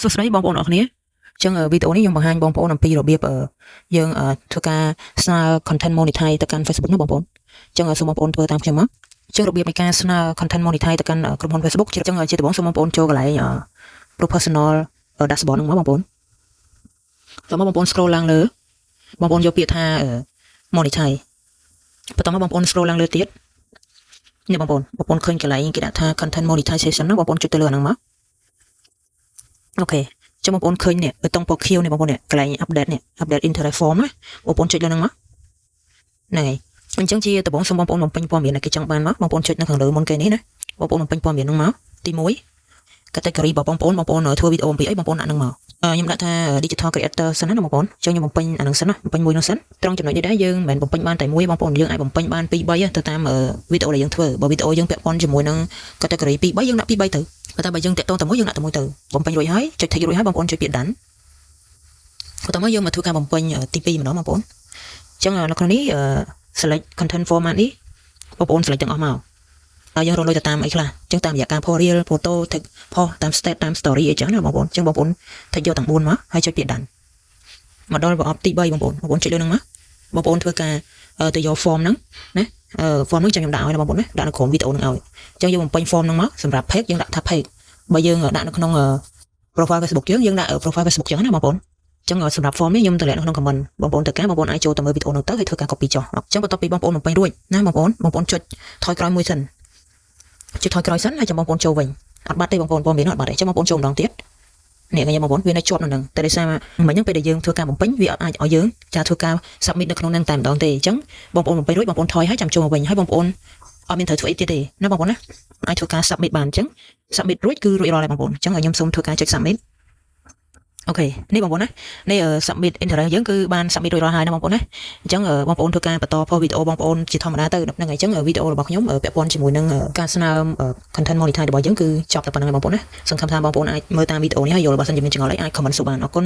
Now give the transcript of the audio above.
សួស្តីបងប្អូនអរគ្នាចឹងវីដេអូនេះខ្ញុំបង្ហាញបងប្អូនអំពីរបៀបយើងធ្វើការស្នើ content monetize ទៅកាន់ Facebook ណាបងប្អូនចឹងសូមបងប្អូនធ្វើតាមខ្ញុំមកចឹងរបៀបនៃការស្នើ content monetize ទៅកាន់ក្រុមហ៊ុន Facebook ចឹងជាដំបូងសូមបងប្អូនចូលកន្លែង professional dashboard ហ្នឹងមកបងប្អូនតោះមកបងប្អូន scroll ឡើងលើបងប្អូនយកពាក្យថា monetize បន្ទាប់មកបងប្អូន scroll ឡើងលើទៀតនេះបងប្អូនឃើញកន្លែងគេដាក់ថា content monetization ណាបងប្អូនចុចទៅលើហ្នឹងមកអូខេចាំបងប្អូនឃើញនេះប៊ូតុងពណ៌ខៀវនេះបងប្អូននេះកន្លែង update នេះ update internet form ណាបងប្អូនចុចលើហ្នឹងមកហ្នឹងហើយអញ្ចឹងជាដំបូងសូមបងប្អូនបំពេញព័ត៌មានដែលគេចង់បានមកបងប្អូនចុចនៅខាងលើមុនគេនេះណាបងប្អូនបំពេញព័ត៌មានហ្នឹងមកទី1 category របស់បងប្អូនធ្វើវីដេអូអំពីអីបងប្អូនដាក់ហ្នឹងមកខ្ញុំដាក់ថា digital creator សិនណាបងប្អូនអញ្ចឹងខ្ញុំបំពេញអាហ្នឹងសិនណាបំពេញមួយហ្នឹងសិនត្រង់ចំណុចនេះដែរយើងមិនបំពេញបានតែមួយបងប្អូនយើងអាចបំពេញបាន2 3ទៅតាមវីដេអូដែលយើងធ្វើបើវីដេអូយើងពាក់ព័ន្ធជាមួយនឹង category 2 3យើងដាក់2 3ទៅតែបើយើងតាក់ទងតែមួយយើងដាក់តែមួយទៅបំពេញរួចហើយចុច tick រួចហើយបងប្អូនចុចពាក្យ done បន្តមកយើងមកធ្វើការបំពេញទី2ម្ដងបងប្អូនអញ្ចឹងនៅក្នុងនេះselect content format នេះបងប្អូន select ទាំងអស់មកហើយយើងរកលុយទៅតាមអីខ្លះអញ្ចឹងតាមរយៈការ po reel photo tag post តាម state តាម story អីចឹងណាបងប្អូនអញ្ចឹងបងប្អូន take យកទាំង4មកហើយចុចពាក្យ done មកដល់ប្រអប់ទី3បងប្អូនចុចលើហ្នឹងមកបងប្អូនធ្វើការទៅយក form ហ្នឹងណាform ហ្នឹងចាំខ្ញុំដាក់ឲ្យណាបងប្អូនណាដាក់នៅក្រុមវីដេអូហ្នឹងឲ្យអញ្ចឹងយើងបំពេញ form ហ្នឹងមកសម្រាប់ page យើងដាក់ថា page បើយើងដាក់នៅក្នុង profile Facebook យើងដាក់ profile Facebook ចឹងណាបងប្អូនចឹងសម្រាប់ form នេះខ្ញុំតម្លាក់នៅក្នុង comment បងប្អូនទៅការបងប្អូនអាចចូលទៅមើលវីដេអូនោះទៅហើយធ្វើការ copy ចុះអញ្ចឹងបន្ទាប់ពីបងប្អូនបំពេញរួចណាបងប្អូនចុចថយក្រោយមួយសិនចុចថយក្រោយសិនហើយចាំបងប្អូនចូលវិញអត់បាត់ទេបងប្អូនព័ត៌មានអត់បាត់ទេចាំបងប្អូនចូលម្ដងទៀតនេះខ្ញុំបងប្អូនវានៅជាប់នៅនឹងតែដោយសារមិញហ្នឹងពេលដែលយើងធ្វើការបំពេញវាអត់អាចឲ្យយើងចាធ្វើការ submit នៅក្នុងហ្នឹងតែម្ដងទេអញ្ចឹងបងប្អូនបំពេញរួចបងប្អូនថយហើយចាំចូលមកវិញហើយបងប្អូនអត់មានត្រូវធ្វើអីទៀតទេណាបងប្អូនណាអាចធ្វើការ submit បានអញ្ចឹង submit រួចគឺរួចរាល់ហើយបងប្អូនអញ្ចឹងខ្ញុំសូមធ្វើការចុច submit អូខេនេះបងប្អូនណានេះ submit interest យើងគឺបាន submit រួចរាល់ហើយណាបងប្អូនណាអញ្ចឹងបងប្អូនធ្វើការបន្ត post វីដេអូបងប្អូនជាធម្មតាទៅហ្នឹងហើយអញ្ចឹងវីដេអូរបស់ខ្ញុំពាក់ព័ន្ធជាមួយនឹងការស្នើ content monetize របស់យើងគឺចប់តែប៉ុណ្្នឹងហើយបងប្អូនណាសង្ឃឹមថាបងប្អូនអាចមើលតាមវីដេអូនេះហើយយល់បើសិនជាមានចម្ងល់អីអាច comment សួរបានអរគុណ